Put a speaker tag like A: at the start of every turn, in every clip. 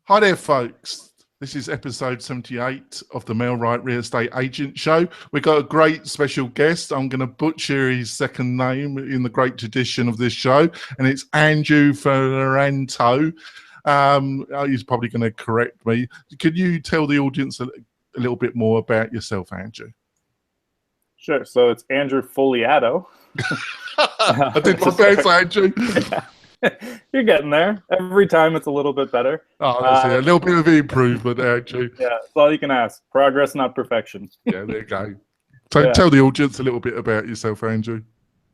A: Hi there, folks. This is episode 78 of the Mailright Real Estate Agent Show. We've got a great special guest. I'm going to butcher his second name in the great tradition of this show, and it's Andrew Fogliato. He's probably going to correct me. Could you tell the audience a little bit more about yourself, Andrew?
B: Sure. So it's Andrew Fogliato.
A: I did my best, Andrew.
B: You're getting there. Every time it's a little bit better.
A: Oh, that's it. A little bit of improvement, Andrew.
B: Yeah, that's all you can ask. Progress, not perfection.
A: Yeah, there you go. So tell the audience a little bit about yourself, Andrew.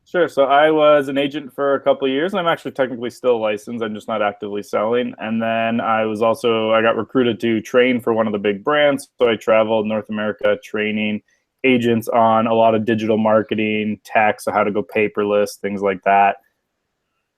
B: Sure. So I was an agent for a couple of years. I'm actually technically still licensed. I'm just not actively selling. And then I got recruited to train for one of the big brands. So I traveled North America training agents on a lot of digital marketing, tech, so how to go paperless, things like that.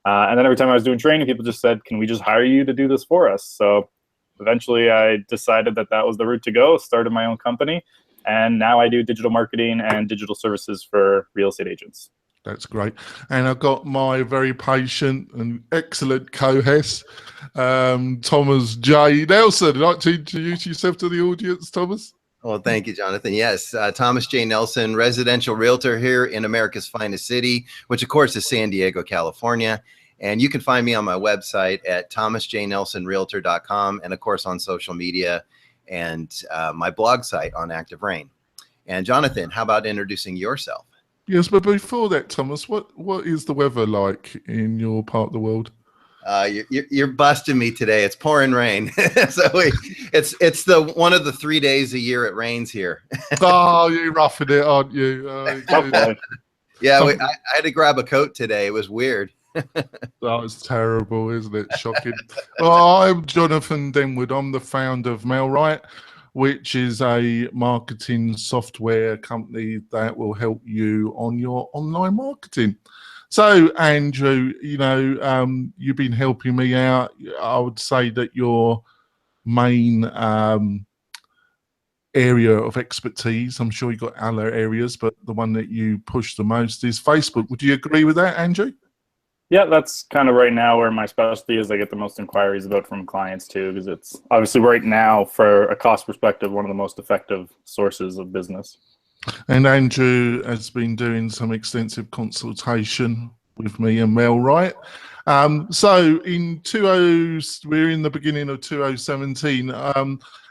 B: And then every time I was doing training, people just said, can we just hire you to do this for us? So eventually I decided that was the route to go, started my own company, and now I do digital marketing and digital services for real estate agents.
A: That's great. And I've got my very patient and excellent co-host, Thomas J. Nelson. Would you like to introduce yourself to the audience, Thomas?
C: Well, thank you, Jonathan. Yes, Thomas J. Nelson, residential realtor here in America's finest city, which of course is San Diego, California. And you can find me on my website at thomasjnelsonrealtor.com, and of course on social media and my blog site on Active Rain. And Jonathan, how about introducing yourself?
A: Yes, but before that, Thomas, what is the weather like in your part of the world?
C: You're busting me today. It's pouring rain. So it's one of the 3 days a year it rains here.
A: Oh, you're roughing it, aren't you?
C: Yeah, I had to grab a coat today. It was weird.
A: Oh, it's terrible, isn't it? Shocking. Well, I'm Jonathan Denwood. I'm the founder of Mailright, which is a marketing software company that will help you on your online marketing. So, Andrew, you've been helping me out. I would say that your main area of expertise, I'm sure you've got other areas, but the one that you push the most is Facebook. Would you agree with that, Andrew?
B: Yeah, that's kind of right now where my specialty is. I get the most inquiries about from clients too, because it's obviously right now, for a cost perspective, one of the most effective sources of business. And
A: Andrew has been doing some extensive consultation with me and Mailright. So we're in the beginning of 2017.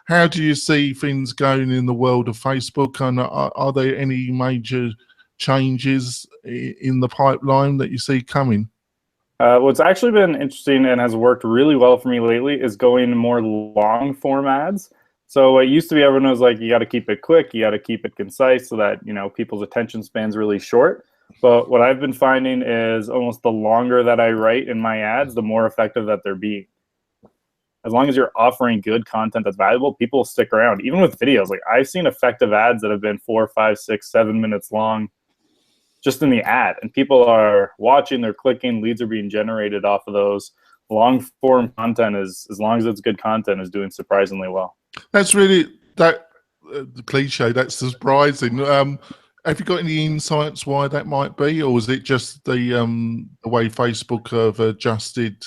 A: How do you see things going in the world of Facebook? And are there any major changes in the pipeline that you see coming?
B: What's actually been interesting and has worked really well for me lately is going more long form ads. So it used to be everyone was like, you got to keep it quick, you got to keep it concise so that, people's attention span's really short. But what I've been finding is almost the longer that I write in my ads, the more effective that they're being. As long as you're offering good content that's valuable, people will stick around. Even with videos, like I've seen effective ads that have been 4, 5, 6, 7 minutes long just in the ad. And people are watching, they're clicking, leads are being generated off of those. Long form content, as long as it's good content, is doing surprisingly well.
A: That's really the cliche. That's surprising. Have you got any insights why that might be, or is it just the way Facebook have adjusted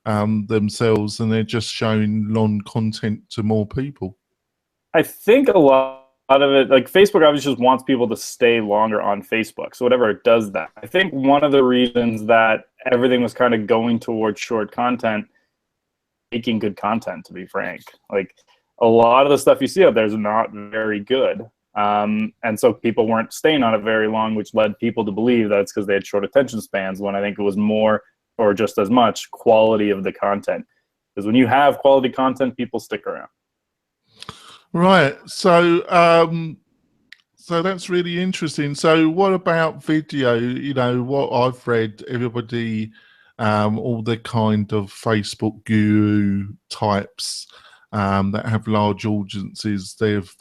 A: themselves and they're just showing long content to more people?
B: I think a lot of it, like Facebook obviously just wants people to stay longer on Facebook. So whatever it does that. I think one of the reasons that everything was kind of going towards short content, making good content, to be frank. Like a lot of the stuff you see out there is not very good. And so people weren't staying on it very long, which led people to believe that it's because they had short attention spans, when I think it was more, or just as much, quality of the content. Because when you have quality content, people stick around.
A: Right. So that's really interesting. So what about video? What I've read, everybody, all the kind of Facebook guru types that have large audiences, they've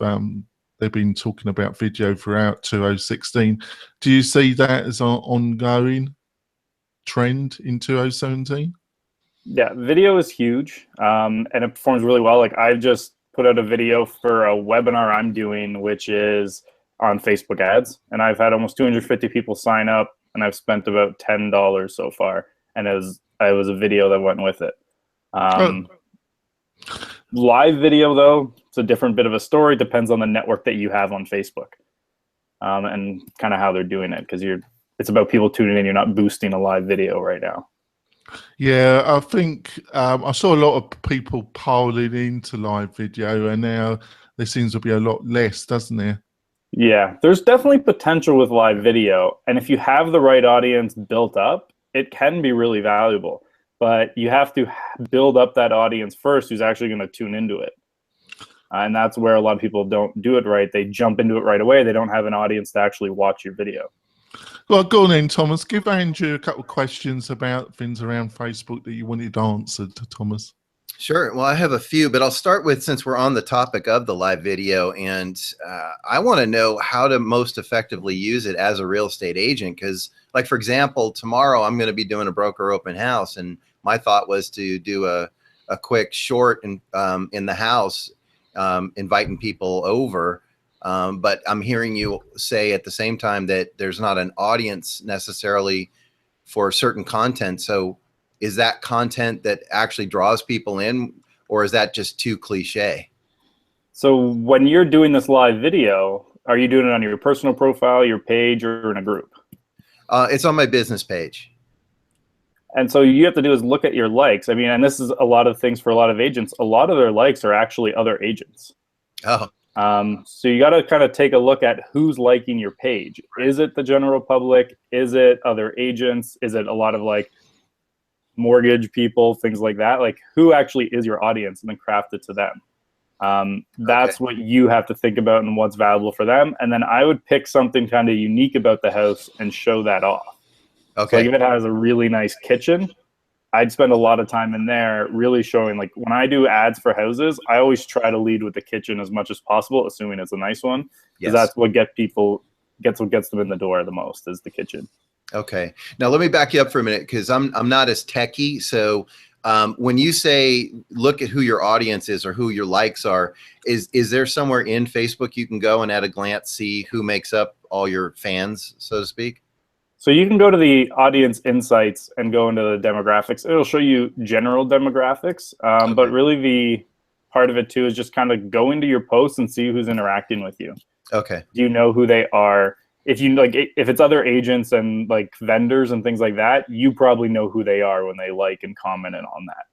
A: been talking about video throughout 2016. Do you see that as an ongoing trend in 2017?
B: Yeah, video is huge, and it performs really well. Like I've just put out a video for a webinar I'm doing, which is on Facebook ads, and I've had almost 250 people sign up, and I've spent about $10 so far, and it was a video that went with it. Live video, though, it's a different bit of a story. Depends on the network that you have on Facebook, and kind of how they're doing it, because it's about people tuning in. You're not boosting a live video right now.
A: Yeah, I think I saw a lot of people piling into live video, and now there seems to be a lot less, doesn't there?
B: Yeah, there's definitely potential with live video, and if you have the right audience built up, it can be really valuable. But you have to build up that audience first who's actually going to tune into it. And that's where a lot of people don't do it right. They jump into it right away. They don't have an audience to actually watch your video.
A: Well, go on then, Thomas. Give Andrew a couple of questions about things around Facebook that you wanted answered to Thomas.
C: Sure. Well, I have a few, but I'll start with, since we're on the topic of the live video, and I want to know how to most effectively use it as a real estate agent. Because, like, for example, tomorrow I'm going to be doing a broker open house, and my thought was to do a quick short in the house, inviting people over. But I'm hearing you say at the same time that there's not an audience necessarily for certain content. So is that content that actually draws people in, or is that just too cliche?
B: So when you're doing this live video, are you doing it on your personal profile, your page, or in a group?
C: It's on my business page.
B: And so you have to do is look at your likes. I mean, and this is a lot of things for a lot of agents. A lot of their likes are actually other agents.
C: Oh.
B: So you got to kind of take a look at who's liking your page. Is it the general public? Is it other agents? Is it a lot of like mortgage people, things like that? Like, who actually is your audience, and then craft it to them. That's what you have to think about and what's valuable for them. And then I would pick something kind of unique about the house and show that off.
C: Okay.
B: So like if it has a really nice kitchen, I'd spend a lot of time in there really showing, like when I do ads for houses, I always try to lead with the kitchen as much as possible, assuming it's a nice one, because that's what gets them in the door the most, is the kitchen.
C: Okay. Now let me back you up for a minute, because I'm not as techie. So when you say look at who your audience is or who your likes are, is there somewhere in Facebook you can go and at a glance see who makes up all your fans, so to speak?
B: So you can go to the audience insights and go into the demographics. It'll show you general demographics, but really the part of it too is just kind of go into your posts and see who's interacting with you.
C: Okay. Do
B: you know who they are? If you like, if it's other agents and like vendors and things like that, you probably know who they are when they like and comment on that.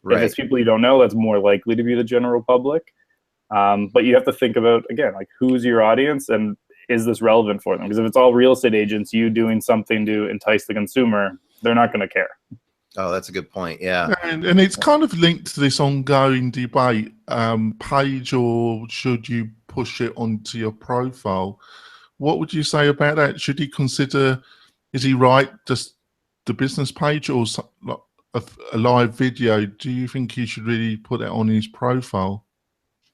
B: Right. If it's people you don't know, that's more likely to be the general public. But you have to think about, again, like, who's your audience and is this relevant for them? Because if it's all real estate agents, you doing something to entice the consumer, they're not going to care.
C: Oh, that's a good point. Yeah.
A: And it's kind of linked to this ongoing debate, page or should you push it onto your profile? What would you say about that? Should he consider, is he right, just the business page or a live video? Do you think he should really put that on his profile?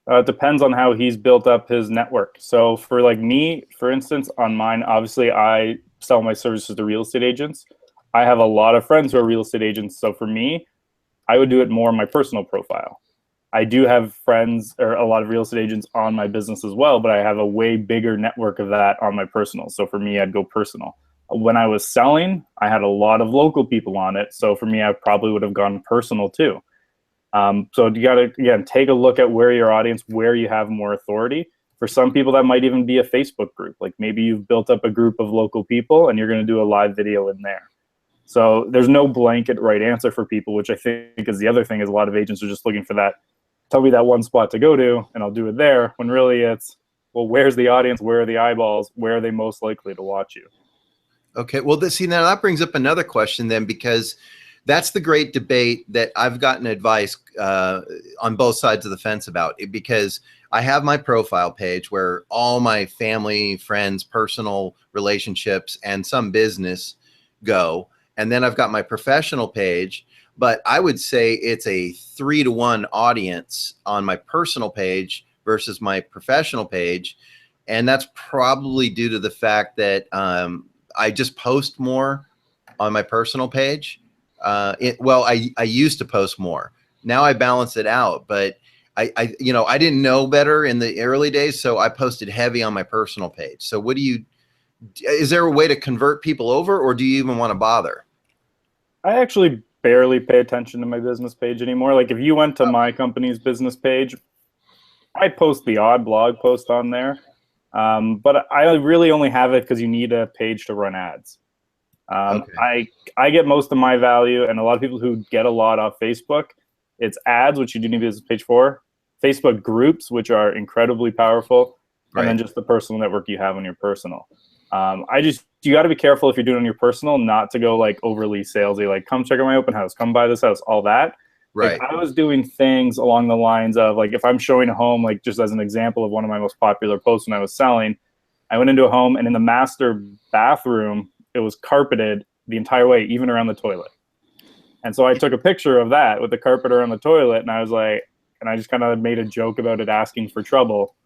B: It depends on how he's built up his network. So for like me, for instance, on mine, obviously I sell my services to real estate agents. I have a lot of friends who are real estate agents. So for me, I would do it more on my personal profile. I do have friends or a lot of real estate agents on my business as well, but I have a way bigger network of that on my personal. So for me, I'd go personal. When I was selling, I had a lot of local people on it. So for me, I probably would have gone personal too. So you got to, again, take a look at where your audience, where you have more authority. For some people, that might even be a Facebook group. Like maybe you've built up a group of local people and you're going to do a live video in there. So there's no blanket right answer for people, which I think is the other thing, is a lot of agents are just looking for that, tell me that one spot to go to and I'll do it there, when really it's, well, where's the audience? Where are the eyeballs? Where are they most likely to watch you?
C: Okay, well, see, now that brings up another question then, because that's the great debate that I've gotten advice on both sides of the fence about it, because I have my profile page where all my family, friends, personal relationships, and some business go. And then I've got my professional page, but I would say it's a 3-to-1 audience on my personal page versus my professional page. And that's probably due to the fact that I just post more on my personal page. I used to post more. Now I balance it out, but I didn't know better in the early days, so I posted heavy on my personal page. So is there a way to convert people over, or do you even want to bother?
B: I actually barely pay attention to my business page anymore. Like if you went to my company's business page, I post the odd blog post on there, but I really only have it because you need a page to run ads.
C: Okay.
B: I get most of my value, and a lot of people who get a lot off Facebook, it's ads, which you do need a business page for, Facebook groups, which are incredibly powerful, and then just the personal network you have on your personal. You got to be careful if you're doing it on your personal, not to go like overly salesy, like come check out my open house, come buy this house, all that.
C: Right.
B: Like I was doing things along the lines of like, if I'm showing a home, like just as an example of one of my most popular posts when I was selling, I went into a home and in the master bathroom, it was carpeted the entire way, even around the toilet. And so I took a picture of that with the carpet around the toilet, and I was like, and I just kind of made a joke about it, asking for trouble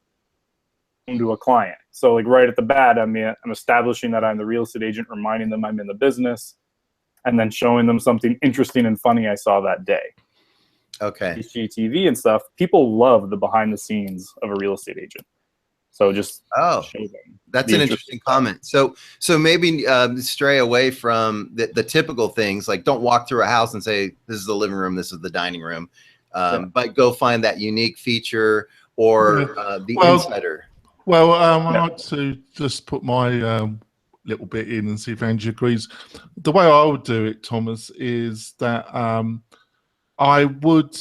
B: to a client. So like right at the bat, I'm establishing that I'm the real estate agent, reminding them I'm in the business, and then showing them something interesting and funny I saw that day.
C: Okay.
B: HGTV and stuff, people love the behind the scenes of a real estate agent. So just show them.
C: That's an interesting comment. So maybe stray away from the typical things, like don't walk through a house and say, this is the living room, this is the dining room, but go find that unique feature or the insider.
A: Well, I like to just put my little bit in and see if Andrew agrees. The way I would do it, Thomas, is that I would,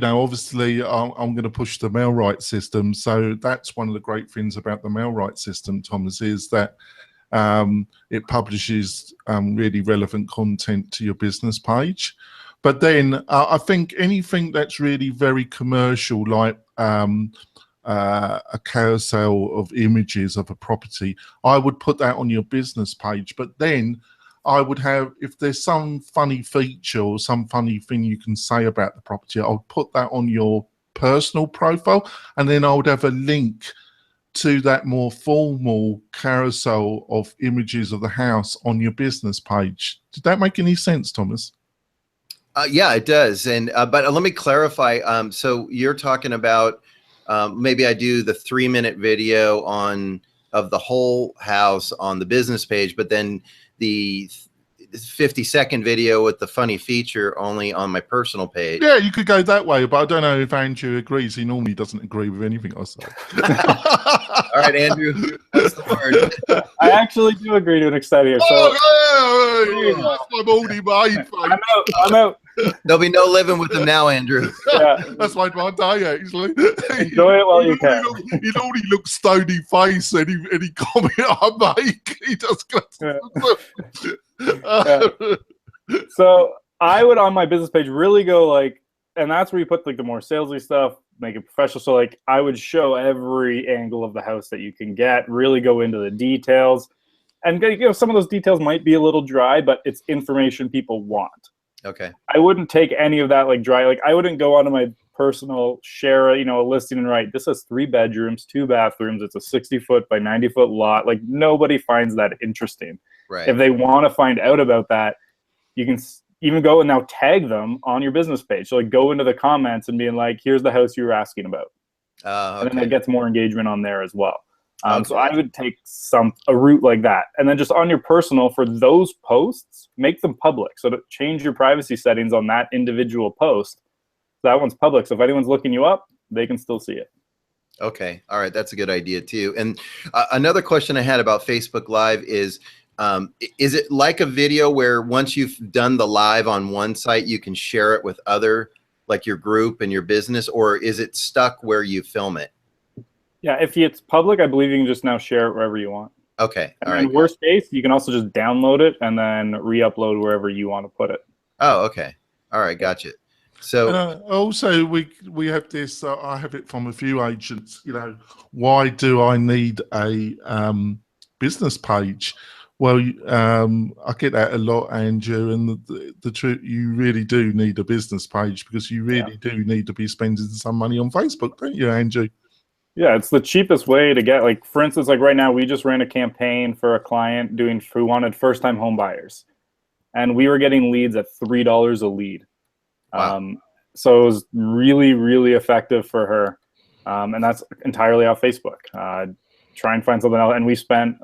A: obviously I'm going to push the mail right system. So that's one of the great things about the mail right system, Thomas, is that it publishes really relevant content to your business page. But then I think anything that's really very commercial, like a carousel of images of a property, I would put that on your business page. But then I would have, if there's some funny feature or some funny thing you can say about the property, I would put that on your personal profile, and then I would have a link to that more formal carousel of images of the house on your business page. Did that make any sense, Thomas?
C: Yeah, it does. And but let me clarify. So you're talking about maybe I do the 3-minute video of the whole house on the business page, but then the 50-second video with the funny feature only on my personal page.
A: Yeah, you could go that way, but I don't know if Andrew agrees. He normally doesn't agree with anything I say.
C: All right, Andrew, that's the word.
B: I actually do agree to an extent here. So
A: that's my morning mate.
B: I'm out.
C: There'll be no living with him now, Andrew.
B: Yeah.
A: That's made my day, actually.
B: Enjoy it while you can.
A: He normally looks stony face any comment I make. He just goes.
B: So I would, on my business page, really go like, and that's where you put like the more salesy stuff, make it professional. So like I would show every angle of the house that you can get, really go into the details. And some of those details might be a little dry, but it's information people want.
C: Okay.
B: I wouldn't take any of that like dry. Like I wouldn't go onto my personal share, a listing and write, this has 3 bedrooms, 2 bathrooms. It's a 60-foot by 90-foot lot. Like nobody finds that interesting.
C: Right.
B: If they want to find out about that, you can even go and now tag them on your business page. So like go into the comments and being like, here's the house you were asking about. And then it gets more engagement on there as well. So I would take a route like that. And then just on your personal, for those posts, make them public. So to change your privacy settings on that individual post. That one's public. So if anyone's looking you up, they can still see it.
C: Okay. All right. That's a good idea too. And another question I had about Facebook Live is it like a video where once you've done the live on one site, you can share it with other, like your group and your business, or is it stuck where you film it?
B: Yeah, if it's public, I believe you can just now share it wherever you want.
C: Okay.
B: And then worst case, you can also just download it and then re-upload wherever you want to put it.
C: Oh, okay. All right. Gotcha. So
A: also we have this, I have it from a few agents, why do I need a business page? Well, I get that a lot, Andrew, and the truth, you really do need a business page because you really do need to be spending some money on Facebook, don't you, Andrew?
B: Yeah, it's the cheapest way to get, like, for instance, like right now, we just ran a campaign for a client who wanted first-time home buyers. And we were getting leads at $3 a lead.
C: Wow.
B: So it was really, really effective for her. And that's entirely off Facebook. Try and find something else. And we spent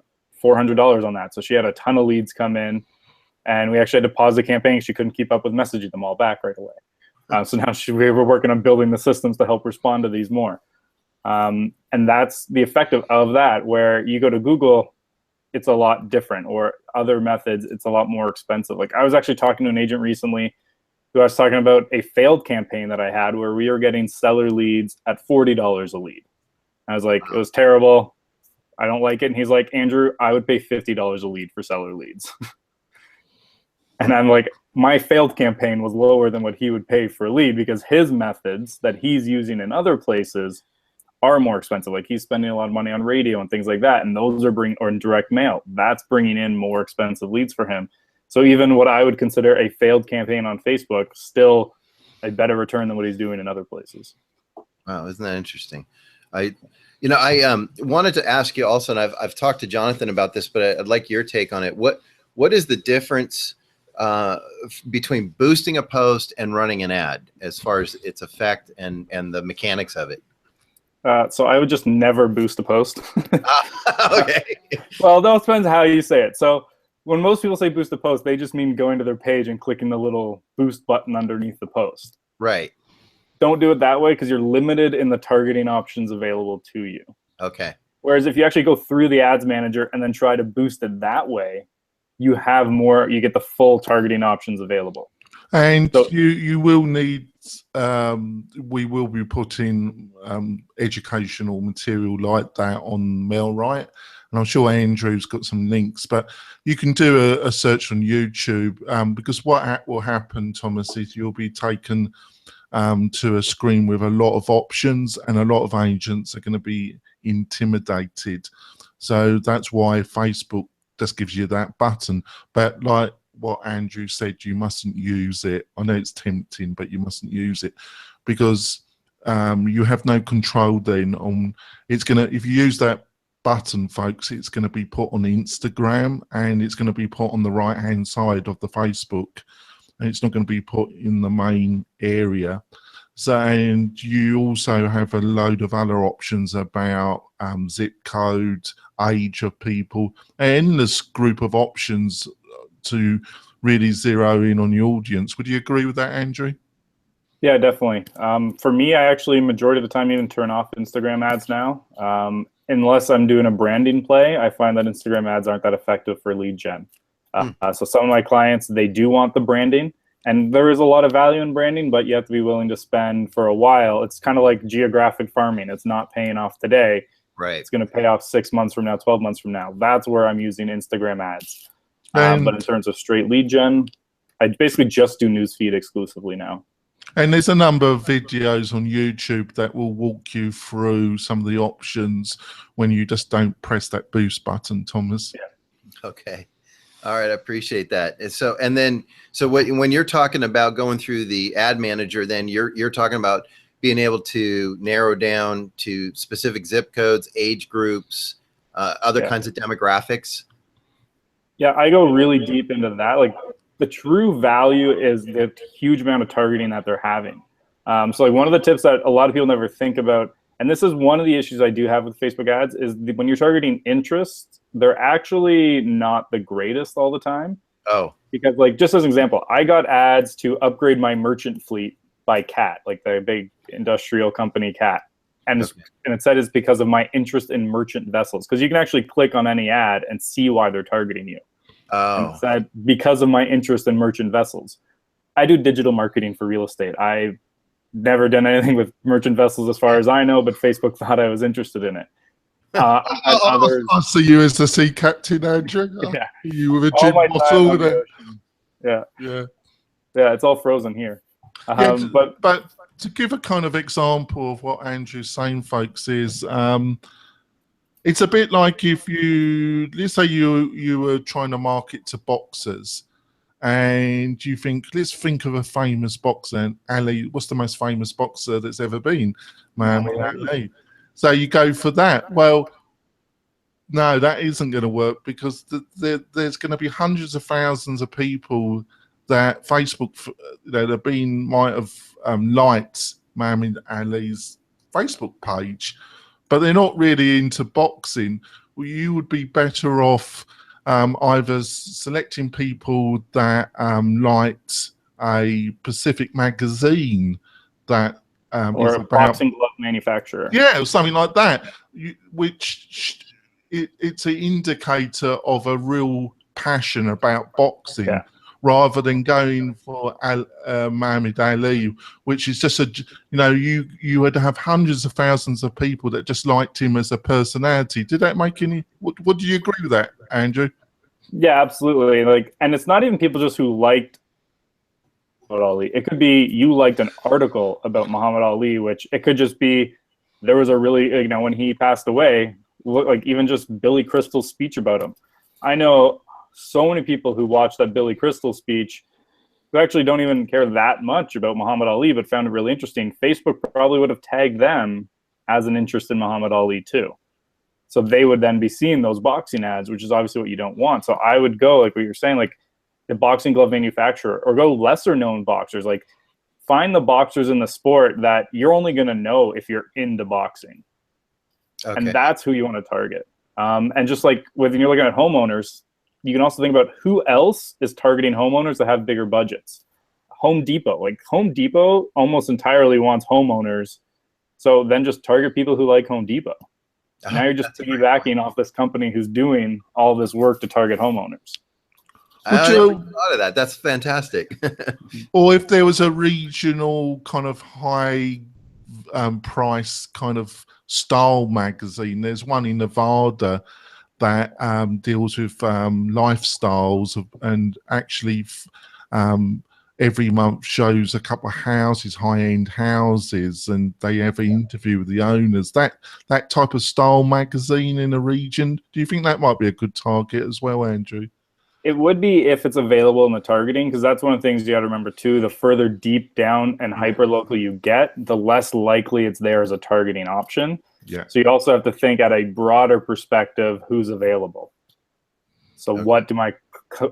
B: $400 on that. So she had a ton of leads come in. And we actually had to pause the campaign. She couldn't keep up with messaging them all back right away. So now we were working on building the systems to help respond to these more. And that's the effect of that, where you go to Google, it's a lot different, or other methods, it's a lot more expensive. Like, I was actually talking to an agent recently who I was talking about a failed campaign that I had where we were getting seller leads at $40 a lead. I was like, it was terrible. I don't like it. And he's like, Andrew, I would pay $50 a lead for seller leads. And I'm like, my failed campaign was lower than what he would pay for a lead, because his methods that he's using in other places are more expensive. Like, he's spending a lot of money on radio and things like that. And those are or in direct mail. That's bringing in more expensive leads for him. So even what I would consider a failed campaign on Facebook, still a better return than what he's doing in other places.
C: Wow, isn't that interesting? I wanted to ask you also, and I've talked to Jonathan about this, but I'd like your take on it. What is the difference between boosting a post and running an ad, as far as its effect and the mechanics of it?
B: So I would just never boost a post.
C: Okay.
B: Well, that depends how you say it. So when most people say boost a post, they just mean going to their page and clicking the little boost button underneath the post.
C: Right.
B: Don't do it that way, because you're limited in the targeting options available to you.
C: Okay.
B: Whereas if you actually go through the ads manager and then try to boost it that way, you have more, you get the full targeting options available.
A: And
B: so,
A: you will need, we will be putting educational material like that on MailRite. And I'm sure Andrew's got some links, but you can do a search on YouTube, because what will happen, Thomas, is you'll be taken to a screen with a lot of options, and a lot of agents are going to be intimidated. So that's why Facebook just gives you that button. But like what Andrew said, you mustn't use it. I know it's tempting, but you mustn't use it, because you have no control then on, it's going to, if you use that button, folks, it's going to be put on Instagram, and it's going to be put on the right hand side of the Facebook, and it's not going to be put in the main area. So, and you also have a load of other options about zip code, age of people, an endless group of options to really zero in on the audience. Would you agree with that, Andrew?
B: Yeah, definitely. For me, I actually, majority of the time, even turn off Instagram ads now. Unless I'm doing a branding play, I find that Instagram ads aren't that effective for lead gen. So some of my clients, they do want the branding, and there is a lot of value in branding, but you have to be willing to spend for a while. It's kind of like geographic farming. It's not paying off today.
C: Right.
B: It's going to pay off 6 months from now, 12 months from now. That's where I'm using Instagram ads. But in terms of straight lead gen, I basically just do newsfeed exclusively now.
A: And there's a number of videos on YouTube that will walk you through some of the options when you just don't press that boost button, Thomas.
B: Yeah.
C: Okay. All right. I appreciate that. And so, when you're talking about going through the ad manager, then you're talking about being able to narrow down to specific zip codes, age groups, other kinds of demographics.
B: Yeah, I go really deep into that. Like, the true value is the huge amount of targeting that they're having. So like, one of the tips that a lot of people never think about, and this is one of the issues I do have with Facebook ads, is when you're targeting interests, they're actually not the greatest all the time.
C: Oh.
B: Because, like, just as an example, I got ads to upgrade my merchant fleet by Cat, like the big industrial company Cat. And it said it's because of my interest in merchant vessels. Because you can actually click on any ad and see why they're targeting you.
C: Oh.
B: And said, because of my interest in merchant vessels. I do digital marketing for real estate. I've never done anything with merchant vessels as far as I know, but Facebook thought I was interested in it.
A: I see you as the sea captain, Andrew.
B: Yeah.
A: You with a gin bottle with it.
B: Yeah.
A: Yeah.
B: Yeah, it's all frozen here.
A: But to give a kind of example of what Andrew's saying, folks, is it's a bit like if you, let's say you were trying to market to boxers, and you think, let's think of a famous boxer. Ali, what's the most famous boxer that's ever been? Muhammad Ali. So you go for that. Well, no, that isn't going to work, because there's going to be hundreds of thousands of people that Facebook, might have liked Muhammad Ali's Facebook page, but they're not really into boxing. Well, you would be better off either selecting people that liked a Pacific magazine that
B: or
A: is
B: a
A: about,
B: boxing glove manufacturer.
A: yeah, or something like that, it's an indicator of a real passion about boxing.
B: Yeah.
A: Rather than going for Muhammad Ali, which is just you would have hundreds of thousands of people that just liked him as a personality. Did that make any? What do you agree with that, Andrew?
B: Yeah, absolutely. Like, and it's not even people just who liked Muhammad Ali. It could be you liked an article about Muhammad Ali, which it could just be there was a really, when he passed away, like even just Billy Crystal's speech about him. I know so many people who watched that Billy Crystal speech who actually don't even care that much about Muhammad Ali, but found it really interesting. Facebook probably would have tagged them as an interest in Muhammad Ali too. So they would then be seeing those boxing ads, which is obviously what you don't want. So I would go, like what you're saying, like the boxing glove manufacturer, or go lesser known boxers. Like find the boxers in the sport that you're only going to know if you're into boxing. Okay. And that's who you want to target. And just like when you're looking at homeowners, you can also think about who else is targeting homeowners that have bigger budgets. Home Depot, like Home Depot almost entirely wants homeowners. So then just target people who like Home Depot. Now you're just piggybacking off this company who's doing all this work to target homeowners.
C: I never thought of that. That's fantastic.
A: Or if there was a regional kind of high price kind of style magazine, there's one in Nevada that deals with lifestyles and actually every month shows a couple of houses, high-end houses, and they have an interview with the owners. That type of style magazine in a region, do you think that might be a good target as well, Andrew?
B: It would be if it's available in the targeting, because that's one of the things you got to remember too. The further deep down and hyper local you get, the less likely it's there as a targeting option.
A: Yeah.
B: So you also have to think at a broader perspective, who's available. So what do my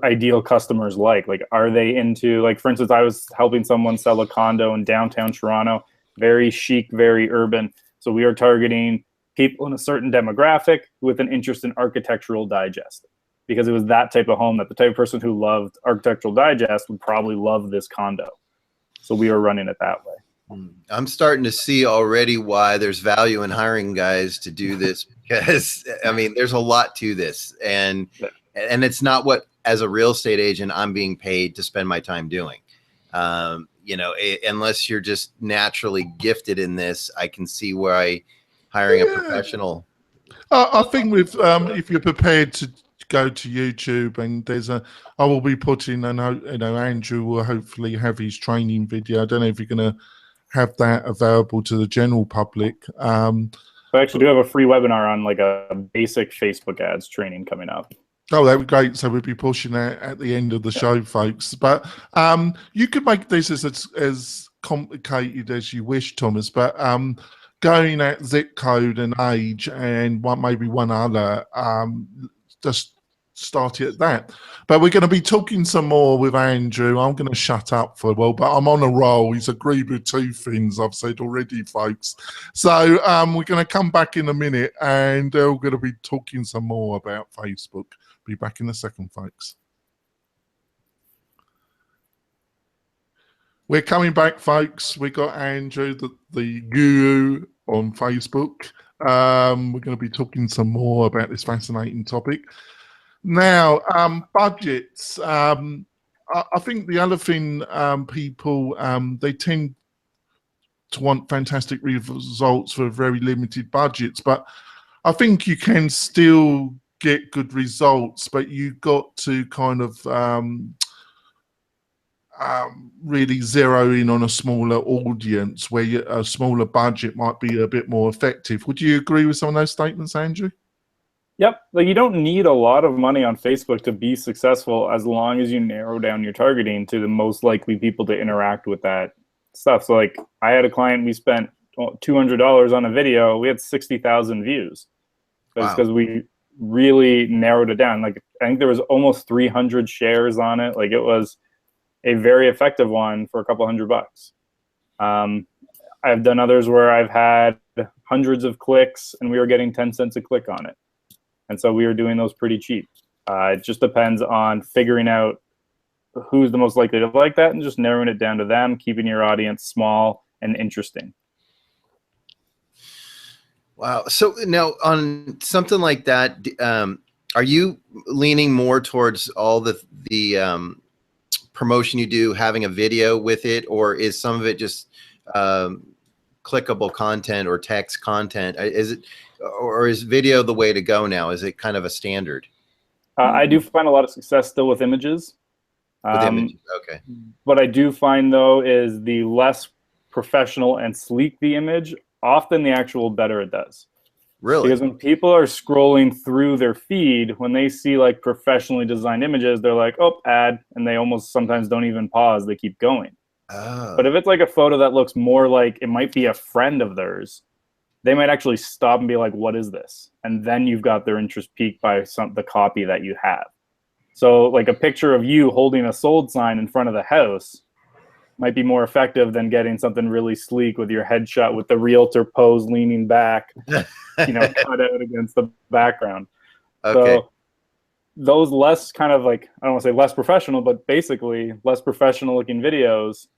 B: ideal customers like? Like, are they into, like, for instance, I was helping someone sell a condo in downtown Toronto, very chic, very urban. So we are targeting people in a certain demographic with an interest in Architectural Digest, because it was that type of home that the type of person who loved Architectural Digest would probably love this condo. So we were running it that way.
C: I'm starting to see already why there's value in hiring guys to do this, because I mean, there's a lot to this, and it's not what, as a real estate agent, I'm being paid to spend my time doing. Unless you're just naturally gifted in this, I can see why hiring a professional.
A: I think with if you're prepared to go to YouTube, and I will be putting, Andrew will hopefully have his training video. I don't know if you're going to have that available to the general public.
B: I actually do have a free webinar on like a basic Facebook ads training coming up.
A: Oh, that would be great. So we'll be pushing that at the end of the show, folks. But you could make this as complicated as you wish, Thomas. But going at zip code and age and maybe one other, just start it at that. But we're going to be talking some more with Andrew. I'm going to shut up for a while, but I'm on a roll. He's agreed with two things I've said already, folks. So we're going to come back in a minute, and we're going to be talking some more about Facebook. Be back in a second, folks. We're coming back, folks. We got Andrew, the guru on Facebook. We're going to be talking some more about this fascinating topic. Now, budgets. I think the other thing, people, they tend to want fantastic results for very limited budgets, but I think you can still get good results, but you've got to kind of really zero in on a smaller audience where a smaller budget might be a bit more effective. Would you agree with some of those statements, Andrew?
B: Yep. Like, you don't need a lot of money on Facebook to be successful, as long as you narrow down your targeting to the most likely people to interact with that stuff. So like, I had a client, we spent $200 on a video. We had 60,000 views. That's because we really narrowed it down. Like, I think there was almost 300 shares on it. Like, it was a very effective one for a couple $100. I've done others where I've had hundreds of clicks and we were getting 10 cents a click on it. And so we were doing those pretty cheap. It just depends on figuring out who's the most likely to like that and just narrowing it down to them, keeping your audience small and interesting.
C: Wow. So now on something like that, are you leaning more towards all the promotion you do having a video with it, or is some of it just clickable content or text content? Is it, or is video the way to go now? Is it kind of a standard?
B: I do find a lot of success still with images.
C: With images, okay.
B: What I do find though is the less professional and sleek the image, often the actual better it does.
C: Really?
B: Because when people are scrolling through their feed, when they see like professionally designed images, they're like, oh, ad, and they almost sometimes don't even pause, they keep going.
C: Oh.
B: But if it's like a photo that looks more like it might be a friend of theirs, they might actually stop and be like, what is this? And then you've got their interest piqued by the copy that you have. So like a picture of you holding a sold sign in front of the house might be more effective than getting something really sleek with your headshot with the realtor pose leaning back, you know, cut out against the background.
C: Okay.
B: So those less kind of like, I don't want to say less professional, but basically less professional looking videos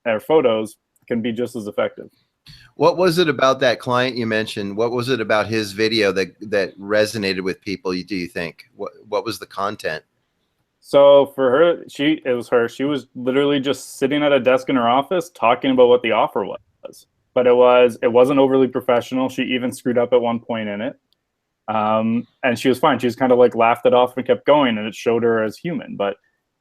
B: or photos can be just as effective.
C: What was it about that client you mentioned? What was it about his video that resonated with people, do you think? What was the content?
B: So for her, she was literally just sitting at a desk in her office talking about what the offer was. But it wasn't overly professional. She even screwed up at one point in it. And she was fine. She just kind of like laughed it off and kept going, and it showed her as human. But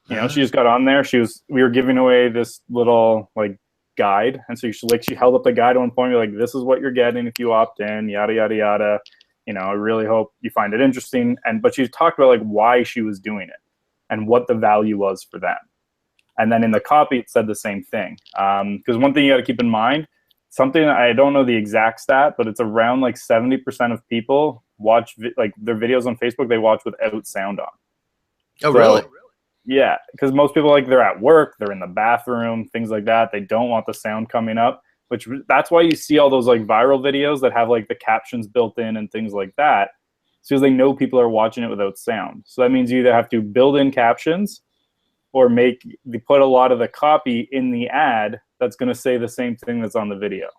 B: you know, she just got on there. We were giving away this little like guide, and so she held up the guide at one point, like, this is what you're getting if you opt in, yada yada yada. You know, I really hope you find it interesting. But she talked about like why she was doing it and what the value was for them. And then in the copy, it said the same thing. Because one thing you got to keep in mind, something I don't know the exact stat, but it's around like 70% of people watch like their videos on Facebook, they watch without sound on.
C: Oh, really?
B: Yeah, because most people, like, they're at work, they're in the bathroom, things like that. They don't want the sound coming up, that's why you see all those like viral videos that have like the captions built in and things like that. Because they know people are watching it without sound. So that means you either have to build in captions or put a lot of the copy in the ad that's going to say the same thing that's on the video.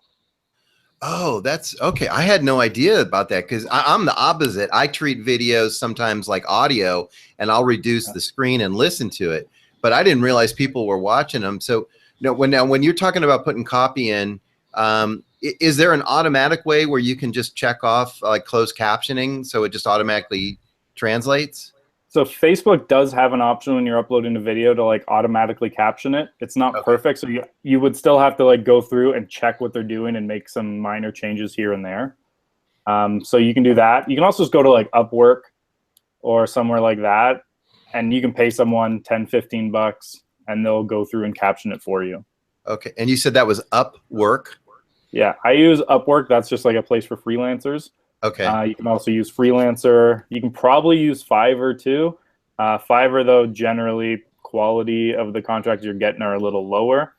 C: Oh, that's okay. I had no idea about that, because I'm the opposite. I treat videos sometimes like audio, and I'll reduce the screen and listen to it. But I didn't realize people were watching them. So when you're talking about putting copy in, is there an automatic way where you can just check off like closed captioning so it just automatically translates?
B: So Facebook does have an option when you're uploading a video to like automatically caption it. It's not perfect, so you would still have to like go through and check what they're doing and make some minor changes here and there. So you can do that. You can also just go to like Upwork or somewhere like that, and you can pay someone $10-15 and they'll go through and caption it for you. Okay.
C: And you said that was Upwork?
B: Yeah, I use Upwork. That's just like a place for freelancers.
C: Okay.
B: You can also use Freelancer. You can probably use Fiverr too. Fiverr, though, generally quality of the contracts you're getting are a little lower.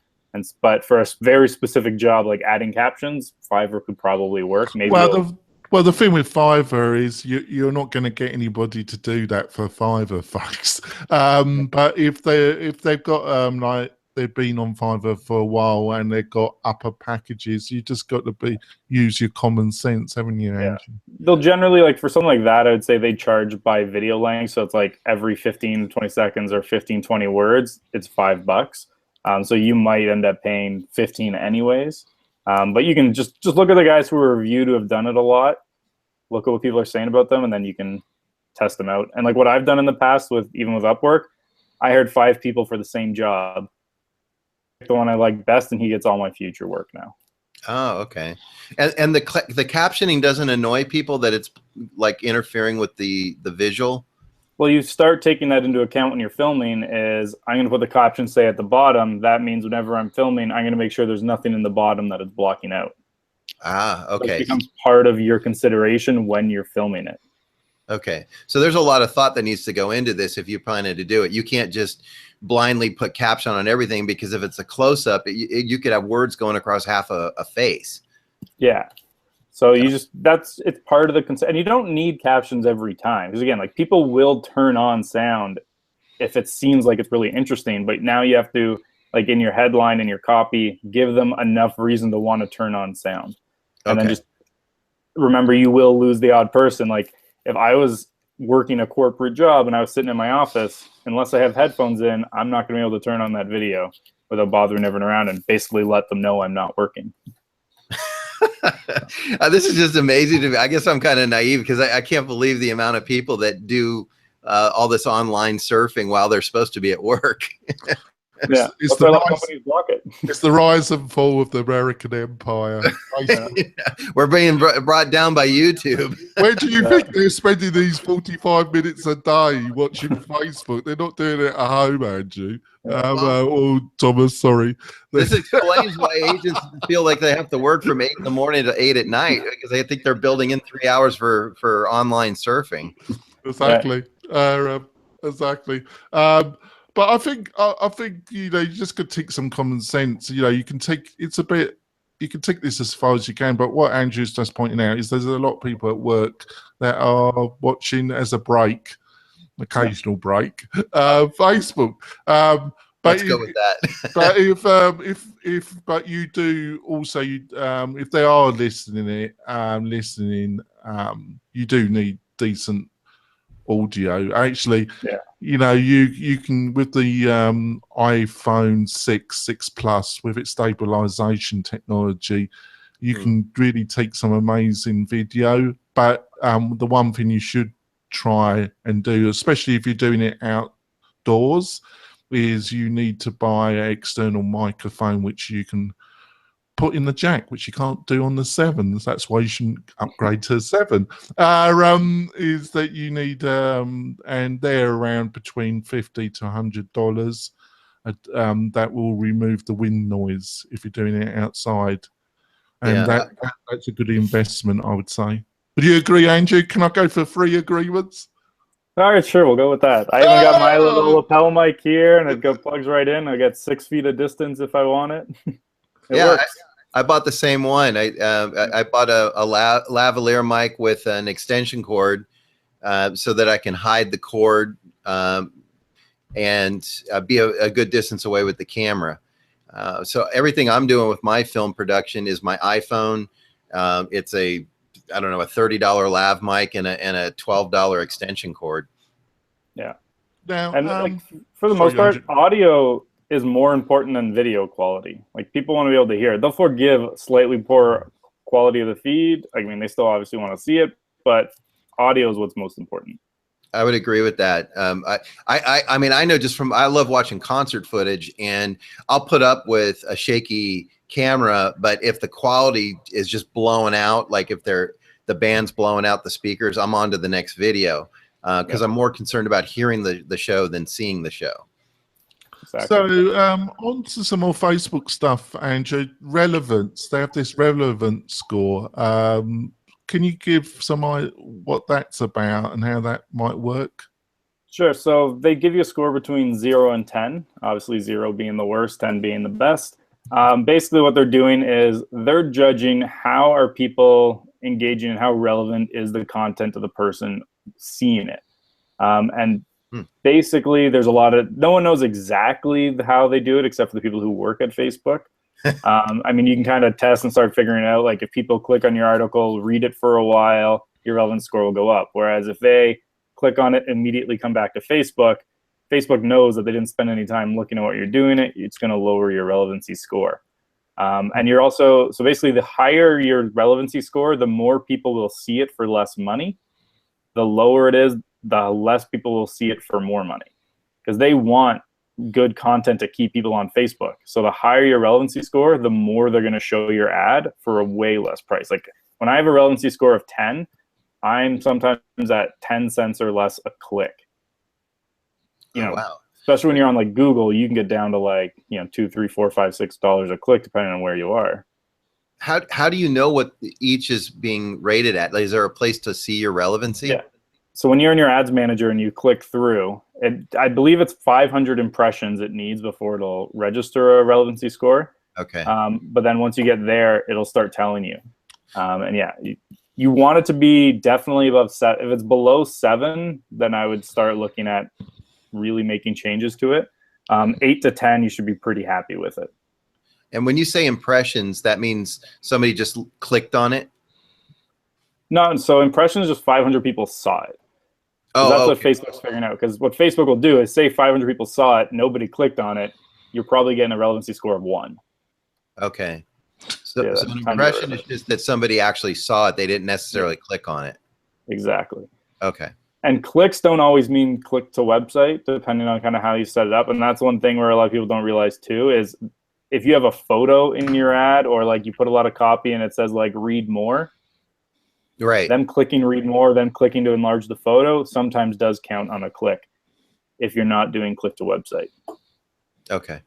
B: But for a very specific job like adding captions, Fiverr could probably work. Maybe.
A: Well, the thing with Fiverr is you're not going to get anybody to do that for Fiverr, folks. But if they've got like they've been on Fiverr for a while and they've got upper packages, you just got to use your common sense, haven't you, Andrew?
B: Yeah. They'll generally, like for something like that, I would say they charge by video length. So it's like every 15-20 seconds or 15-20 words, it's $5. So you might end up paying 15 anyways. But you can just look at the guys who are reviewed who have done it a lot, look at what people are saying about them, and then you can test them out. And like what I've done in the past even with Upwork, I hired 5 people for the same job. The one I like best, and he gets all my future work now.
C: Oh, okay. And the captioning doesn't annoy people that it's like interfering with the visual?
B: Well, you start taking that into account when you're filming. Is I'm going to put the caption say at the bottom. That means whenever I'm filming, I'm going to make sure there's nothing in the bottom that is blocking out.
C: Ah, okay.
B: So it becomes part of your consideration when you're filming it.
C: Okay. So there's a lot of thought that needs to go into this if you're planning to do it. You can't just blindly put caption on everything, because if it's a close-up, you could have words going across half a face.
B: Yeah. So you just, it's part of the consent. And you don't need captions every time. Because again, like people will turn on sound if it seems like it's really interesting, but now you have to, like in your headline and your copy, give them enough reason to want to turn on sound. And then just remember, you will lose the odd person. Like if I was working a corporate job and I was sitting in my office, unless I have headphones in, I'm not going to be able to turn on that video without bothering everyone around and basically let them know I'm not working.
C: This is just amazing to me. I guess I'm kind of naive because I can't believe the amount of people that do all this online surfing while they're supposed to be at work.
B: Yeah, it's the rise, companies block it.
A: It's the rise and fall of the American empire.
C: We're being brought down by YouTube.
A: Where do you think they're spending these 45 minutes a day watching Facebook? They're not doing it at home, Andrew. Oh, Thomas, sorry.
C: This explains why agents feel like they have to work from 8 in the morning to 8 at night, because they think they're building in 3 hours for online surfing.
A: Exactly. Exactly. But I think you know, you just got to take some common sense. You know, you can take you can take this as far as you can. But what Andrew's just pointing out is there's a lot of people at work that are watching as a break, occasional break, Facebook. But
C: let's go with that.
A: But but you do also if they are listening, you do need decent audio. Actually, you know, you can, with the iPhone 6 Plus with its stabilization technology, you can really take some amazing video. But the one thing you should try and do, especially if you're doing it outdoors, is you need to buy an external microphone which you can put in the jack, which you can't do on the 7s. That's why you shouldn't upgrade to 7. Is that you need, and they're around between $50 to $100. That will remove the wind noise if you're doing it outside, and that's a good investment, I would say. Would you agree, Andrew? Can I go for 3 agreements?
B: All right, sure, we'll go with that. I even got my little lapel mic here, and it plugs right in. I get 6 feet of distance if I want it. It works.
C: I bought the same one. I bought a lavalier mic with an extension cord so that I can hide the cord and be a good distance away with the camera. So everything I'm doing with my film production is my iPhone. It's a $30 lav mic and a $12 extension cord.
B: Yeah.
A: Now,
B: and like, for the most part, audio is more important than video quality. Like people want to be able to hear it. They'll forgive slightly poor quality of the feed. I mean, they still obviously want to see it, but audio is what's most important.
C: I would agree with that. I mean, I know just from, I love watching concert footage, and I'll put up with a shaky camera, but if the quality is just blowing out, like if the band's blowing out the speakers, I'm on to the next video because I'm more concerned about hearing the show than seeing the show.
A: Exactly. So on to some more Facebook stuff, Andrew. Relevance. They have this relevance score. Can you give some what that's about and how that might work?
B: Sure. So they give you a score between 0 and 10. Obviously 0 being the worst, 10 being the best. Basically what they're doing is they're judging how are people engaging and how relevant is the content of the person seeing it. And basically there's a lot of, no one knows exactly how they do it except for the people who work at Facebook. I mean, you can kind of test and start figuring out, like if people click on your article, read it for a while, your relevance score will go up. Whereas if they click on it, immediately come back to Facebook, Facebook knows that they didn't spend any time looking at what you're doing, it's going to lower your relevancy score. And you're also, so basically the higher your relevancy score, the more people will see it for less money. The lower it is, the less people will see it for more money, because they want good content to keep people on Facebook. So the higher your relevancy score, the more they're going to show your ad for a way less price. Like when I have a relevancy score of 10, I'm sometimes at 10 cents or less a click. You know, especially when you're on like Google, you can get down to like, you know, $2, $3, $4, $5, $6 a click, depending on where you are.
C: How do you know what each is being rated at? Like, is there a place to see your relevancy?
B: Yeah. So when you're in your ads manager and you click through, I believe it's 500 impressions it needs before it'll register a relevancy score.
C: Okay.
B: But then once you get there, it'll start telling you. And yeah, you want it to be definitely above 7. If it's below 7, then I would start looking at really making changes to it. 8 to 10, you should be pretty happy with it.
C: And when you say impressions, that means somebody just clicked on it?
B: No, so impressions, just 500 people saw it.
C: Oh,
B: that's
C: okay.
B: what Facebook's figuring out. Because what Facebook will do is say 500 people saw it, nobody clicked on it, you're probably getting a relevancy score of 1.
C: Okay. So,
B: Yeah,
C: so an impression is just that somebody actually saw it. They didn't necessarily click on it.
B: Exactly.
C: Okay.
B: And clicks don't always mean click to website, depending on kind of how you set it up. And that's one thing where a lot of people don't realize too, is if you have a photo in your ad, or like you put a lot of copy and it says like read more,
C: right?
B: Them clicking read more, then clicking to enlarge the photo sometimes does count on a click if you're not doing click to website.
C: Okay.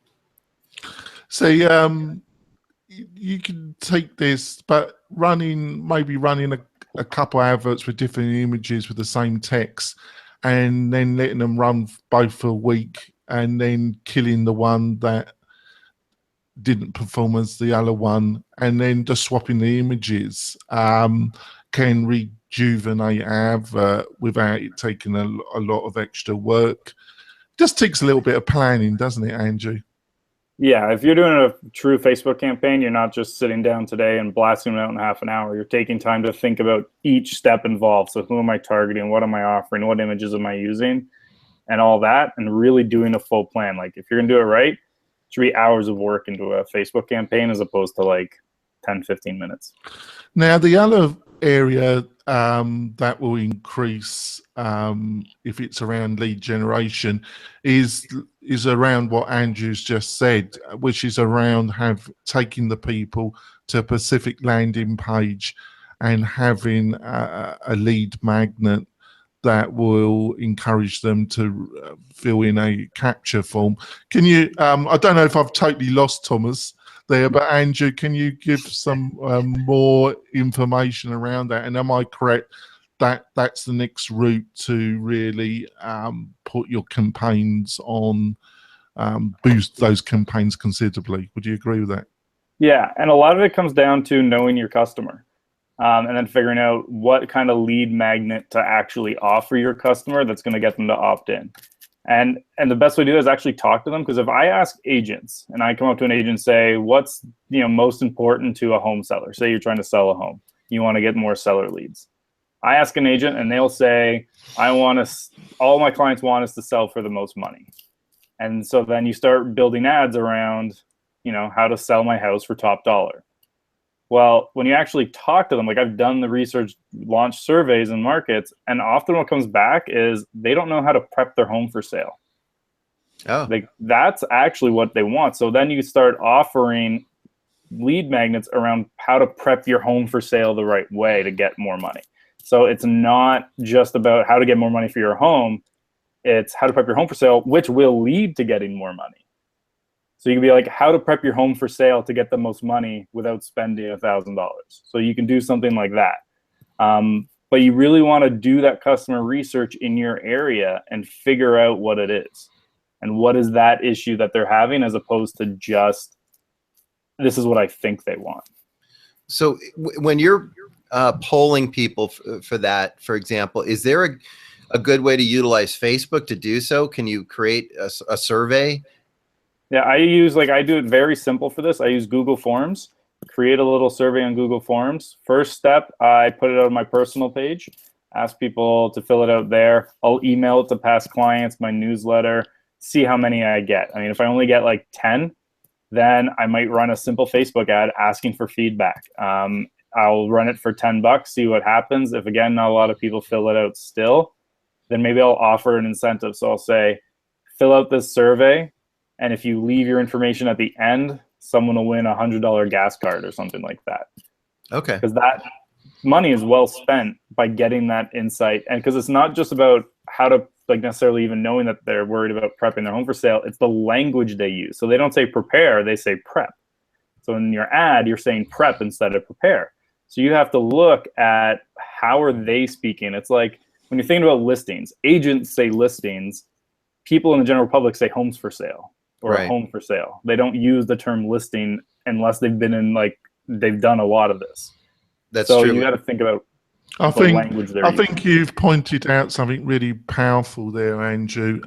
A: So you can take this, but maybe running a couple adverts with different images with the same text, and then letting them run both for a week, and then killing the one that didn't perform as the other one, and then just swapping the images can rejuvenate advert without it taking a lot of extra work. Just takes a little bit of planning, doesn't it, Andrew?
B: Yeah, if you're doing a true Facebook campaign, you're not just sitting down today and blasting it out in half an hour. You're taking time to think about each step involved. So who am I targeting? What am I offering? What images am I using? And all that, and really doing a full plan. Like if you're going to do it right, it should be hours of work into a Facebook campaign as opposed to like 10, 15 minutes.
A: Now, the other area that will increase if it's around lead generation is around what Andrew's just said, which is around taking the people to a specific landing page and having a lead magnet that will encourage them to fill in a capture form. Can you, I don't know if I've totally lost Thomas there, but Andrew, can you give some more information around that? And am I correct that that's the next route to really put your campaigns on, boost those campaigns considerably? Would you agree with that?
B: Yeah, and a lot of it comes down to knowing your customer. And then figuring out what kind of lead magnet to actually offer your customer that's going to get them to opt in. And the best way to do it is actually talk to them. Because if I ask agents and I come up to an agent and say, what's most important to a home seller? Say you're trying to sell a home. You want to get more seller leads. I ask an agent and they'll say, all my clients want is to sell for the most money. And so then you start building ads around, how to sell my house for top dollar. Well, when you actually talk to them, like I've done the research, launched surveys in markets, and often what comes back is they don't know how to prep their home for sale.
C: Oh.
B: Like that's actually what they want. So then you start offering lead magnets around how to prep your home for sale the right way to get more money. So it's not just about how to get more money for your home. It's how to prep your home for sale, which will lead to getting more money. So you can be like, how to prep your home for sale to get the most money without spending $1,000. So you can do something like that. But you really want to do that customer research in your area and figure out what it is. And what is that issue that they're having, as opposed to just, this is what I think they want. So
C: when you're polling people for that, for example, is there a good way to utilize Facebook to do so? Can you create a survey?
B: Yeah, I do it very simple for this. I use Google Forms, create a little survey on Google Forms. First step, I put it on my personal page, ask people to fill it out there. I'll email it to past clients, my newsletter, see how many I get. I mean, if I only get like 10, then I might run a simple Facebook ad asking for feedback. I'll run it for $10, see what happens. If again, not a lot of people fill it out still, then maybe I'll offer an incentive. So I'll say, fill out this survey, and if you leave your information at the end, someone will win a $100 gas card or something like that.
C: Okay.
B: Because that money is well spent by getting that insight. And because it's not just about how to necessarily even knowing that they're worried about prepping their home for sale, it's the language they use. So they don't say prepare, they say prep. So in your ad, you're saying prep instead of prepare. So you have to look at how are they speaking. It's like when you're thinking about listings, agents say listings, people in the general public say homes for sale. Or a home for sale. They don't use the term listing unless they've been in they've done a lot of this.
C: That's
B: so
C: true.
B: you got to think about
A: I
B: the
A: think
B: language they're
A: I
B: using.
A: think you've pointed out something really powerful there, Andrew.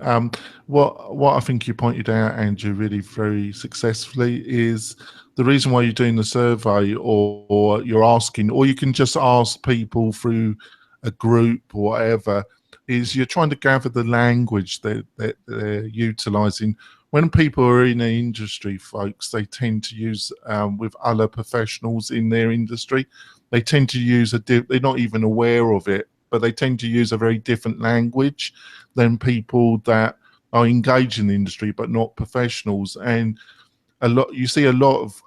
A: What I think you pointed out, Andrew, really very successfully is the reason why you're doing the survey, or you're asking, or you can just ask people through a group or whatever, is you're trying to gather the language that they're utilising. When people are in the industry, folks, they tend to use with other professionals in their industry. They tend to use they're not even aware of it, but they tend to use a very different language than people that are engaged in the industry but not professionals. And you see a lot of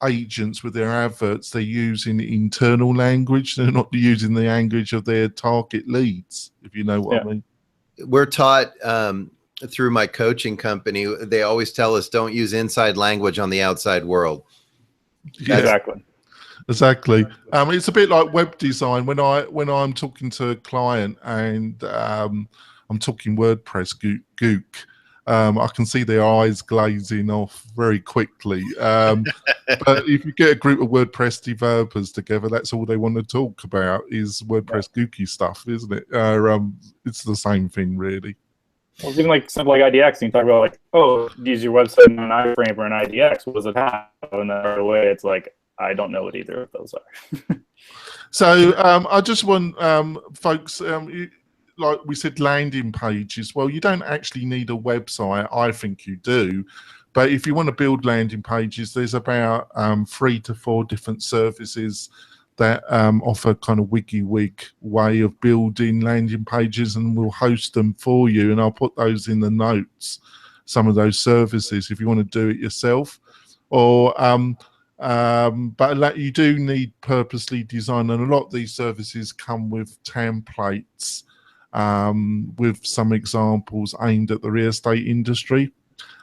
A: agents with their adverts, they're using internal language. They're not using the language of their target leads, if you know what I mean.
C: We're taught through my coaching company, they always tell us don't use inside language on the outside world.
A: Yeah.
B: Exactly.
A: It's a bit like web design. When I'm talking to a client and I'm talking WordPress gook, I can see their eyes glazing off very quickly. But if you get a group of WordPress developers together, that's all they want to talk about is WordPress gooky stuff, isn't it? It's the same thing, really.
B: Well, it's even like something like IDX, and you talk about like, oh, use your website in an iframe or an IDX. What does it have? And then right away, it's like, I don't know what either of those are.
A: So I just want folks, like we said, landing pages. Well, you don't actually need a website. I think you do. But if you want to build landing pages, there's about 3 to 4 different services that offer kind of WYSIWYG way of building landing pages, and we'll host them for you. And I'll put those in the notes, some of those services, if you want to do it yourself. Or but you do need purposely designed, and a lot of these services come with templates with some examples aimed at the real estate industry.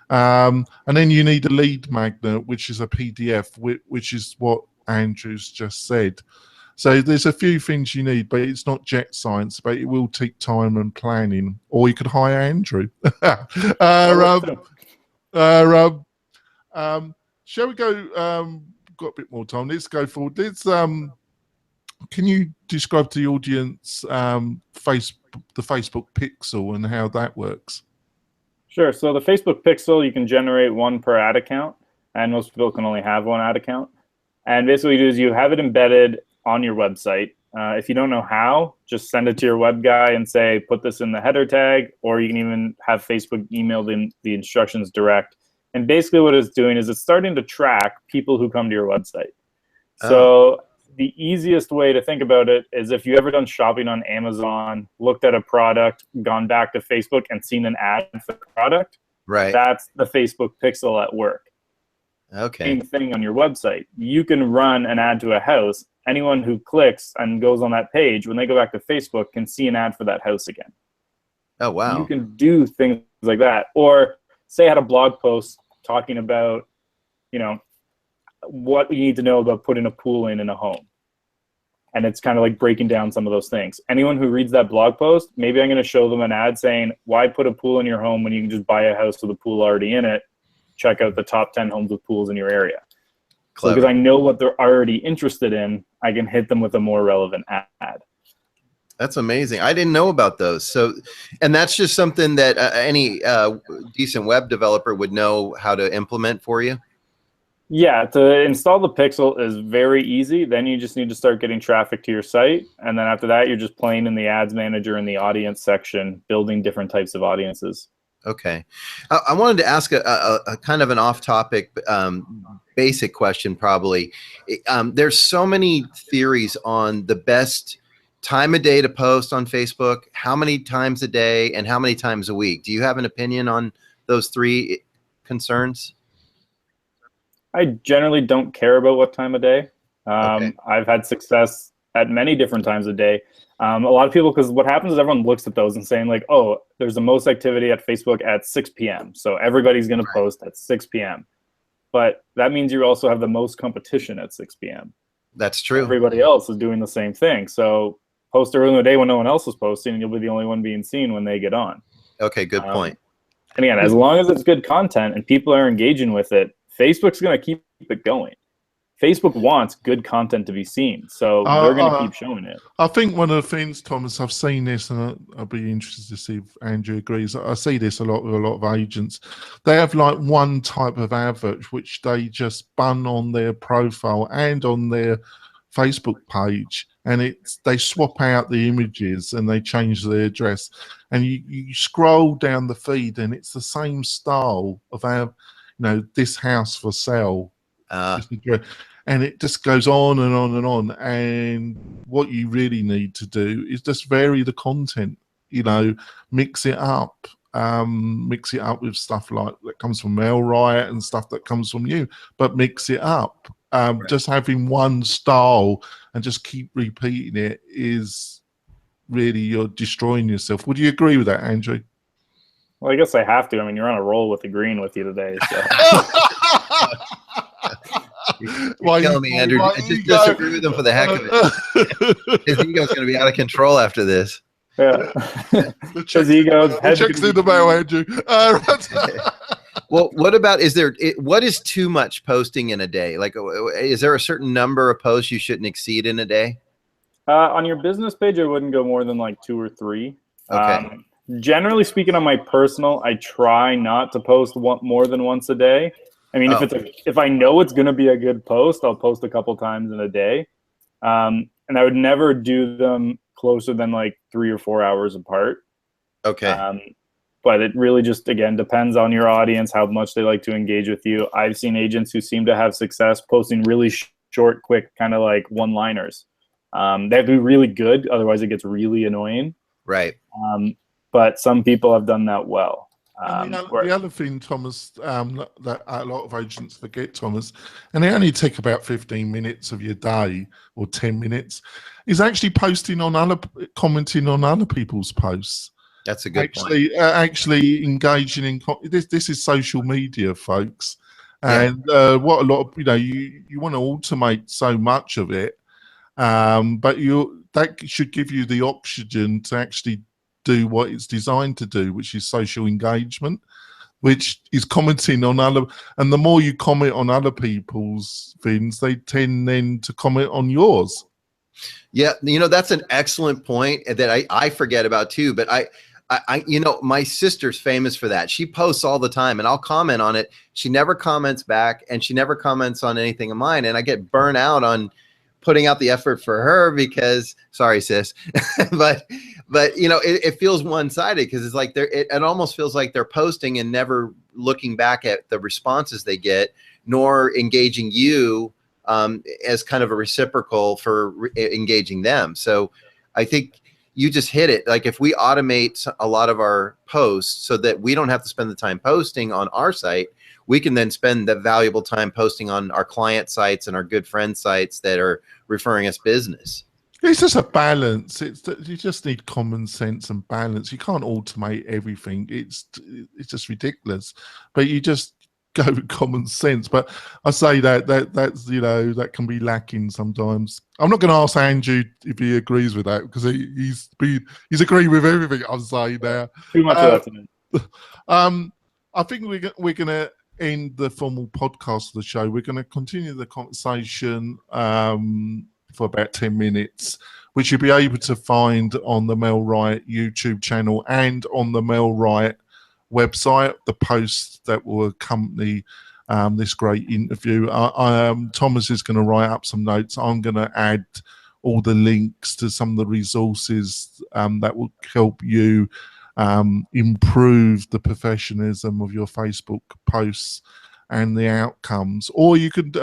A: And then you need a lead magnet, which is a PDF, which is what Andrew's just said. So there's a few things you need, but it's not jet science, but it will take time and planning. Or you could hire Andrew. Shall we go? Got a bit more time. Let's go forward. Can you describe to the audience the Facebook Pixel and how that works?
B: Sure. So the Facebook Pixel, you can generate one per ad account, and most people can only have one ad account. And basically what you do is you have it embedded on your website. If you don't know how, just send it to your web guy and say, put this in the header tag, or you can even have Facebook email the instructions direct. And basically what it's doing is it's starting to track people who come to your website. So the easiest way to think about it is if you've ever done shopping on Amazon, looked at a product, gone back to Facebook and seen an ad for the product,
C: right?
B: That's the Facebook Pixel at work.
C: Okay.
B: Same thing on your website. You can run an ad to a house. Anyone who clicks and goes on that page, when they go back to Facebook, can see an ad for that house again.
C: Oh, wow.
B: You can do things like that. Or say I had a blog post talking about, you know, what you need to know about putting a pool in a home. And it's kind of like breaking down some of those things. Anyone who reads that blog post, maybe I'm going to show them an ad saying, why put a pool in your home when you can just buy a house with a pool already in it? Check out the top 10 homes with pools in your area. So because I know what they're already interested in, I can hit them with a more relevant ad.
C: That's amazing. I didn't know about those. So, and that's just something that any decent web developer would know how to implement for you?
B: Yeah, to install the Pixel is very easy. Then you just need to start getting traffic to your site. And then after that, you're just playing in the ads manager in the audience section, building different types of audiences.
C: Okay. I wanted to ask a kind of an off-topic basic question probably. There's so many theories on the best time of day to post on Facebook, how many times a day, and how many times a week. Do you have an opinion on those three concerns?
B: I generally don't care about what time of day.
C: Okay.
B: I've had success at many different times of day. A lot of people, because what happens is everyone looks at those and saying like, oh, there's the most activity at Facebook at 6 p.m. So everybody's going to post at 6 p.m. But that means you also have the most competition at 6 p.m.
C: That's true.
B: Everybody else is doing the same thing. So post early in the day when no one else is posting, and you'll be the only one being seen when they get on.
C: Okay, good point.
B: And again, as long as it's good content and people are engaging with it, Facebook's going to keep it going. Facebook wants good content to be seen, so they're going to keep showing it.
A: I think one of the things, Thomas, I've seen this, and I'll be interested to see if Andrew agrees. I see this a lot with a lot of agents. They have like one type of advert which they just bun on their profile and on their Facebook page, and they swap out the images and they change the address, and you scroll down the feed and it's the same style of this house for sale. And it just goes on and on and on. And what you really need to do is just vary the content, mix it up. Mix it up with stuff like that comes from MailRight and stuff that comes from you, but mix it up. Right. Just having one style and just keep repeating it is really, you're destroying yourself. Would you agree with that, Andrew?
B: Well, I guess I have to. I mean, you're on a roll with agreeing with you today. So.
C: You're killing me, Andrew. I just disagree with him for the heck of it. His ego's going to be out of control after this.
B: Yeah. His ego.
A: Checks in the mail, Andrew.
C: Well, what about, what is too much posting in a day? Like, is there a certain number of posts you shouldn't exceed in a day?
B: On your business page, I wouldn't go more than like 2 or 3.
C: Okay.
B: Generally speaking, on my personal, I try not to post more than once a day. I mean, if I know it's going to be a good post, I'll post a couple times in a day. And I would never do them closer than like 3 or 4 hours apart.
C: Okay.
B: But it really just, again, depends on your audience, how much they like to engage with you. I've seen agents who seem to have success posting really short, quick, kind of like one-liners. They have to be really good. Otherwise, it gets really annoying.
C: Right.
B: But some people have done that well.
A: The other thing, Thomas, that a lot of agents forget, Thomas, and they only take about 15 minutes of your day or 10 minutes, is actually commenting on other people's posts.
C: That's a good
A: point. Actually engaging in this is social media, folks, and what a lot of you want to automate so much of it, but that should give you the oxygen to actually do what it's designed to do, which is social engagement, which is commenting on and the more you comment on other people's things, they tend then to comment on yours.
C: Yeah, that's an excellent point that I forget about too, but I my sister's famous for that. She posts all the time and I'll comment on it. She never comments back and she never comments on anything of mine, and I get burnt out on putting out the effort for her because, sorry, sis, but it feels one-sided because it's like it almost feels like they're posting and never looking back at the responses they get, nor engaging you as kind of a reciprocal for engaging them. So I think you just hit it. Like, if we automate a lot of our posts so that we don't have to spend the time posting on our site, we can then spend the valuable time posting on our client sites and our good friend sites that are referring us business.
A: It's just a balance. You just need common sense and balance. You can't automate everything. It's just ridiculous. But you just go with common sense. But I say that's that can be lacking sometimes. I'm not going to ask Andrew if he agrees with that because he's agreeing with everything I'm saying now.
B: Too much of that to me.
A: I think we're going to end the formal podcast of the show. We're going to continue the conversation for about 10 minutes, which you'll be able to find on the MailRight YouTube channel and on the MailRight website, the posts that will accompany this great interview. Thomas is going to write up some notes. I'm going to add all the links to some of the resources that will help you improve the professionalism of your Facebook posts and the outcomes. Or you could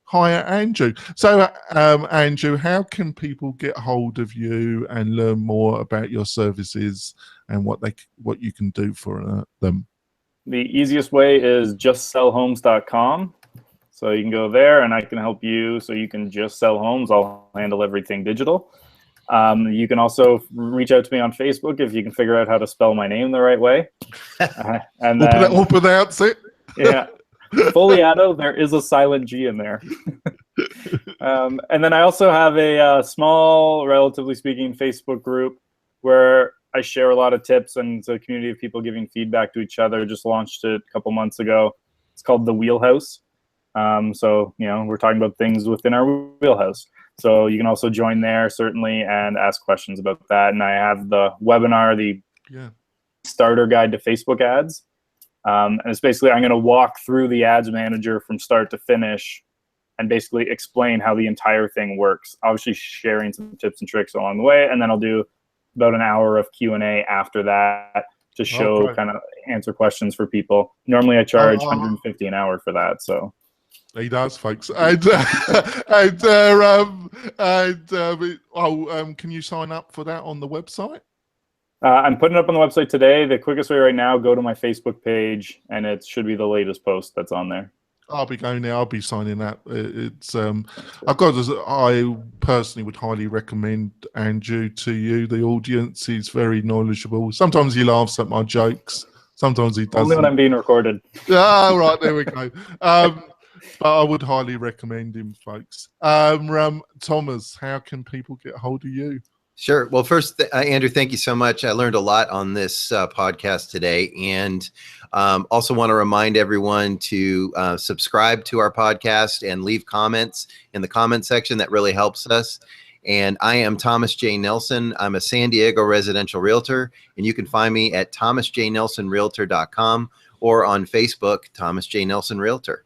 A: hire Andrew. So Andrew, how can people get hold of you and learn more about your services and what you can do for them?
B: The easiest way is JustSellHomes.com. So you can go there and I can help you so you can just sell homes. I'll handle everything digital. You can also reach out to me on Facebook if you can figure out how to spell my name the right way. And then,
A: we'll pronounce it.
B: Yeah. Fogliato, there is a silent G in there. And then I also have a small, relatively speaking, Facebook group where I share a lot of tips, and it's a community of people giving feedback to each other. Just launched it a couple months ago. It's called The Wheelhouse. So, we're talking about things within our wheelhouse. So you can also join there, certainly, and ask questions about that. And I have the webinar, the starter guide to Facebook ads. And it's basically, I'm going to walk through the ads manager from start to finish and basically explain how the entire thing works. Obviously sharing some tips and tricks along the way. And then I'll do about an hour of Q&A after that to show, kind of answer questions for people. Normally I charge $150 an hour for that. So
A: he does, folks. And can you sign up for that on the website?
B: I'm putting it up on the website today. The quickest way right now, go to my Facebook page, and it should be the latest post that's on there.
A: I'll be going there. I'll be signing up. It's I personally would highly recommend Andrew to you. The audience is very knowledgeable. Sometimes he laughs at my jokes. Sometimes he doesn't.
B: Only when I'm being recorded.
A: Ah, right, there we go. But I would highly recommend him, folks. Thomas, how can people get hold of you?
C: Sure. Well, first, Andrew, thank you so much. I learned a lot on this podcast today, and also want to remind everyone to subscribe to our podcast and leave comments in the comment section. That really helps us. And I am Thomas J. Nelson. I'm a San Diego residential realtor, and you can find me at thomasjnelsonrealtor.com or on Facebook, Thomas J. Nelson Realtor.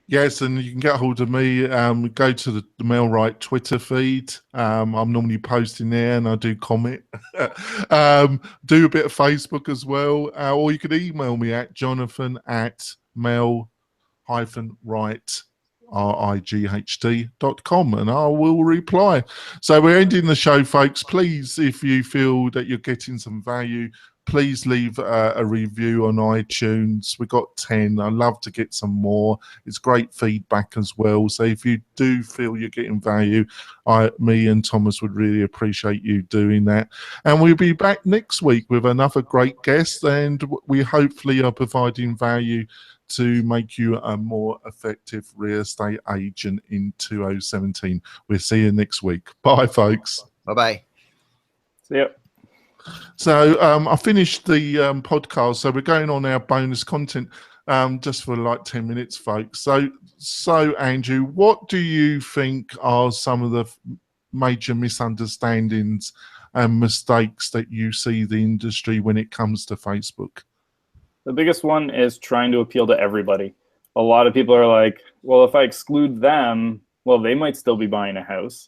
A: Yes, and you can get hold of me. Go to the MailRight Twitter feed. I'm normally posting there, and I do comment. Do a bit of Facebook as well, or you could email me at jonathan@mail-right.com, and I will reply. So we're ending the show, folks. Please, if you feel that you're getting some value, please leave a review on iTunes. We got 10. I'd love to get some more. It's great feedback as well. So if you do feel you're getting value, me and Thomas would really appreciate you doing that. And we'll be back next week with another great guest, and we hopefully are providing value to make you a more effective real estate agent in 2017. We'll see you next week. Bye, folks.
C: Bye-bye.
B: See ya.
A: So I finished the podcast, so we're going on our bonus content just for like 10 minutes, folks. So Andrew, what do you think are some of the major misunderstandings and mistakes that you see the industry when it comes to Facebook?
B: The biggest one is trying to appeal to everybody. A lot of people are like, well, if I exclude them, well, they might still be buying a house.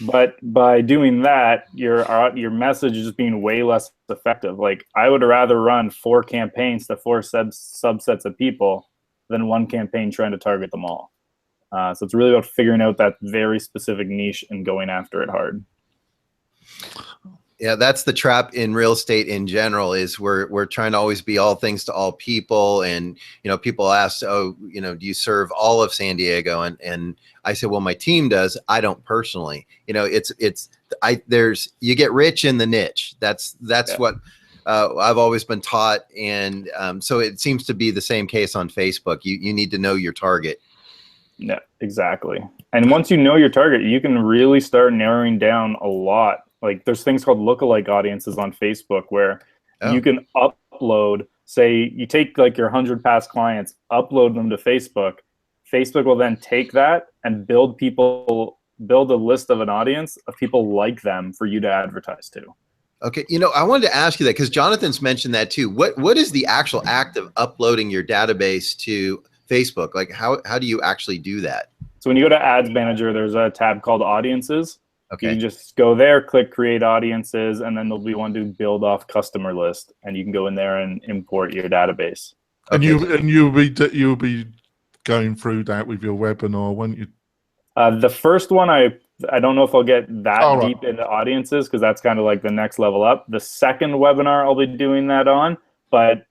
B: But by doing that, your message is just being way less effective. Like, I would rather run 4 campaigns to 4 subsets of people than 1 campaign trying to target them all. So it's really about figuring out that very specific niche and going after it hard.
C: Yeah, that's the trap in real estate in general, is we're trying to always be all things to all people. And, people ask, do you serve all of San Diego? And I say, well, my team does. I don't personally. You get rich in the niche. That's what I've always been taught. And so it seems to be the same case on Facebook. You need to know your target.
B: Yeah, exactly. And once you know your target, you can really start narrowing down a lot. Like, there's things called lookalike audiences on Facebook where you can upload, say you take like your 100 past clients, upload them to Facebook. Facebook will then take that and build a list of an audience of people like them for you to advertise to.
C: Okay. I wanted to ask you that because Jonathan's mentioned that too. What is the actual act of uploading your database to Facebook? Like, how do you actually do that?
B: So when you go to Ads Manager, there's a tab called Audiences.
C: Okay.
B: You can just go there, click Create Audiences, and then there'll be one to build off customer list, and you can go in there and import your database.
A: Okay. And you'll be going through that with your webinar, won't you?
B: The first one, I don't know if I'll get that deep into audiences because that's kind of like the next level up. The second webinar I'll be doing that on, but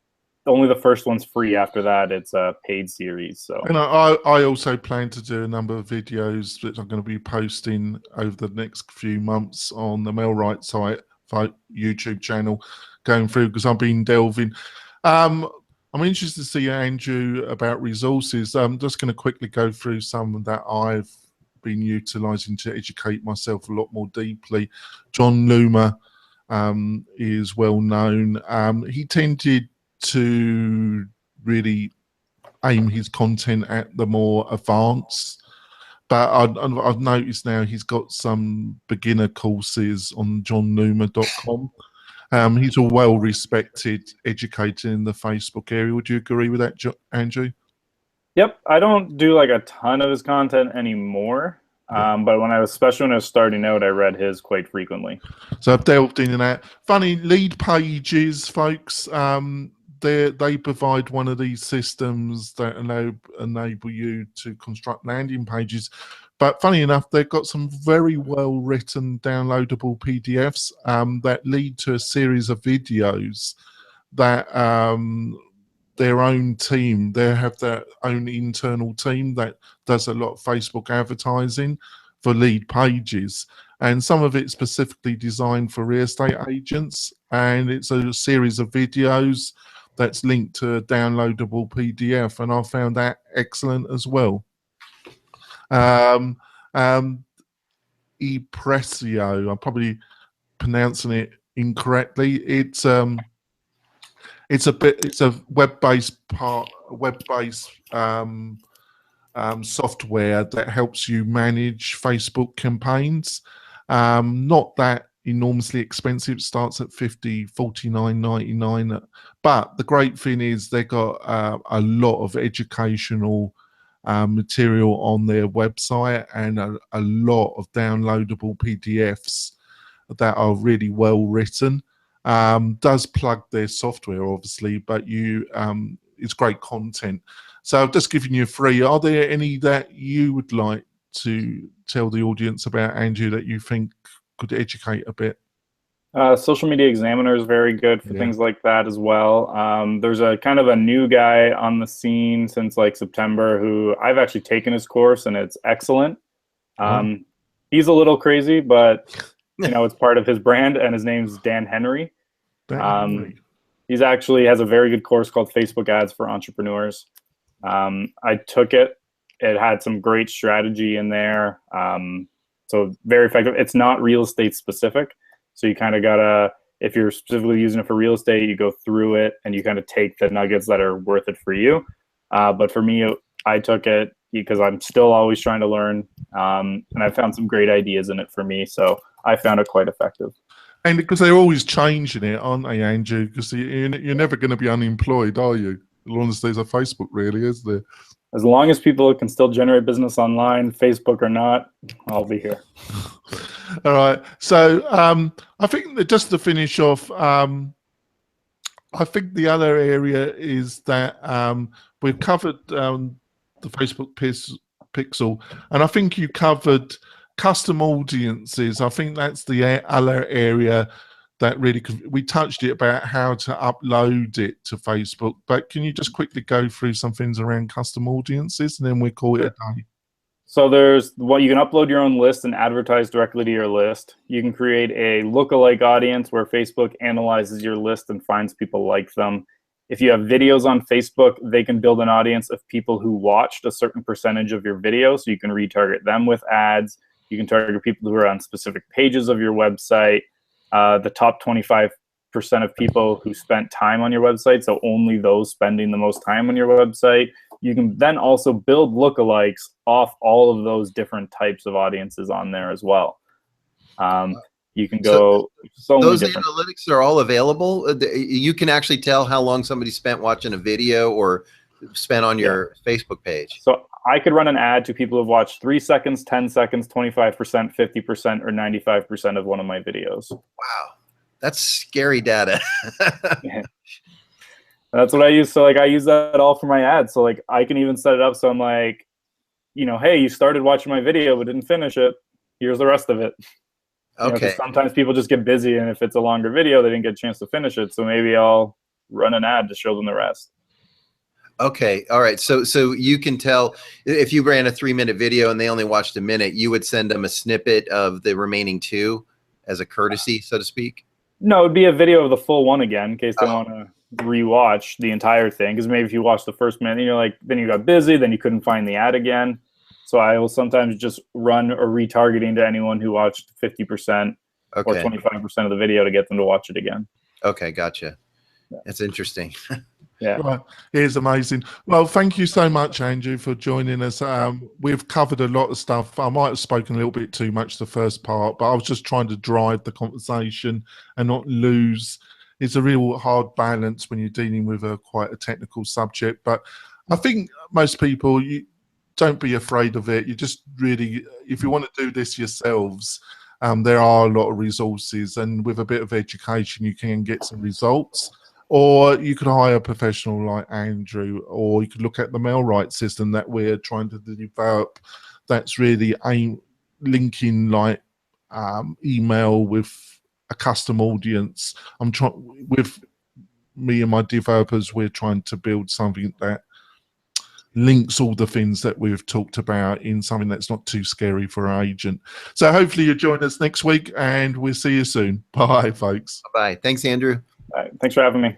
B: only the first one's free. After that, it's a paid series. So,
A: and I also plan to do a number of videos that I'm going to be posting over the next few months on the MailRight site, YouTube channel, going through, because I've been delving. I'm interested to see, Andrew, about resources. I'm just going to quickly go through some that I've been utilizing to educate myself a lot more deeply. John Loomer is well known. He tended to really aim his content at the more advanced. But I've noticed now he's got some beginner courses on johnnuma.com. He's a well-respected educator in the Facebook area. Would you agree with that, Andrew?
B: Yep, I don't do like a ton of his content anymore, but especially when I was starting out, I read his quite frequently.
A: So I've delved in and out. Funny, Lead Pages, folks, they provide one of these systems that enable you to construct landing pages. But funny enough, they've got some very well-written downloadable PDFs that lead to a series of videos that their own team, they have their own internal team that does a lot of Facebook advertising for Lead Pages. And some of it specifically designed for real estate agents. And it's a series of videos that's linked to a downloadable PDF. And I found that excellent as well. ePressio, I'm probably pronouncing it incorrectly. It's a web-based software that helps you manage Facebook campaigns. Not that enormously expensive. It starts at $49.99. But the great thing is they got a lot of educational material on their website and a lot of downloadable PDFs that are really well written. Does plug their software, obviously, but it's great content. So I've just given you 3. Are there any that you would like to tell the audience about, Andrew, that you think could educate a bit?
B: Social Media Examiner is very good for things like that as well. There's a kind of a new guy on the scene since like September who I've actually taken his course, and it's excellent. He's a little crazy, but it's part of his brand, and his name's Dan Henry. He's actually has a very good course called Facebook Ads for Entrepreneurs. I took it. It had some great strategy in there. So very effective. It's not real estate specific. So you kind of gotta, if you're specifically using it for real estate, you go through it and you kind of take the nuggets that are worth it for you. But for me, I took it because I'm still always trying to learn. And I found some great ideas in it for me. So I found it quite effective.
A: And because they're always changing it, aren't they, Andrew? Because you're never going to be unemployed, are you? As long as there's a Facebook, really, is there?
B: As long as people can still generate business online, Facebook or not, I'll be here.
A: All right. So I think that just to finish off, I think the other area is that we've covered the Facebook pixel, and I think you covered custom audiences. I think that's the other area that really, we touched it about how to upload it to Facebook, but can you just quickly go through some things around custom audiences, and then we call it a day?
B: So there's you can upload your own list and advertise directly to your list. You can create a lookalike audience where Facebook analyzes your list and finds people like them. If you have videos on Facebook, they can build an audience of people who watched a certain percentage of your video, so you can retarget them with ads. You can target people who are on specific pages of your website. The top 25% of people who spent time on your website, so only those spending the most time on your website. You can then also build lookalikes off all of those different types of audiences on there as well. You can go
C: those analytics are all available. You can actually tell how long somebody spent watching a video or spent on your Facebook page.
B: So I could run an ad to people who have watched 3 seconds, 10 seconds, 25%, 50%, or 95% of one of my videos.
C: Wow. That's scary data.
B: That's what I use. So like I use that all for my ads. So like I can even set it up so I'm like, hey, you started watching my video but didn't finish it. Here's the rest of it.
C: Okay.
B: Sometimes people just get busy, and if it's a longer video, they didn't get a chance to finish it. So maybe I'll run an ad to show them the rest.
C: Okay. All right. So you can tell if you ran a 3-minute video and they only watched a minute, you would send them a snippet of the remaining 2 as a courtesy, so to speak?
B: No, it'd be a video of the full one again in case they want to rewatch the entire thing. Because maybe if you watch the first minute, then you got busy, then you couldn't find the ad again. So I will sometimes just run a retargeting to anyone who watched 50% or 25% of the video to get them to watch it again.
C: Okay, gotcha. That's interesting.
B: Yeah.
A: Right. It is amazing. Well, thank you so much, Andrew, for joining us. We've covered a lot of stuff. I might have spoken a little bit too much the first part, but I was just trying to drive the conversation and not lose. It's a real hard balance when you're dealing with quite a technical subject. But I think most people, you don't be afraid of it. You just really, if you want to do this yourselves, there are a lot of resources, and with a bit of education, you can get some results. Or you could hire a professional like Andrew, or you could look at the MailRite system that we're trying to develop. That's really linking like email with a custom audience. I'm trying with me and my developers. We're trying to build something that links all the things that we've talked about in something that's not too scary for our agent. So hopefully you'll join us next week, and we'll see you soon. Bye, folks.
C: Bye. Thanks, Andrew.
B: All right. Thanks for having me.